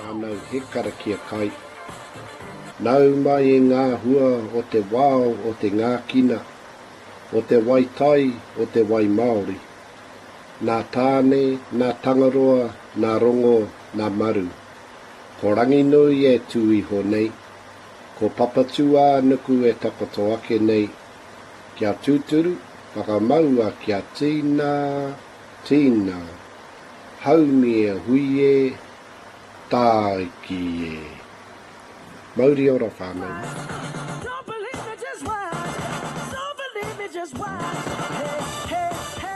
Anau he karakia kai. Nau mai e ngā hua o te wao o te ngā kina, o te wai tai o te wai Māori. Nā tāne, nā tangaroa, nā rongo, nā maru. Ko rangi nui e tū iho nei, ko papatua nuku e takoto ake nei, kia tūturu, whakamaua kia tīna, tīna, haumi e hui e, tāi ki e. Mauri ora whānau. Don't believe me, just watch. Don't believe me, just watch. Hey, hey, hey.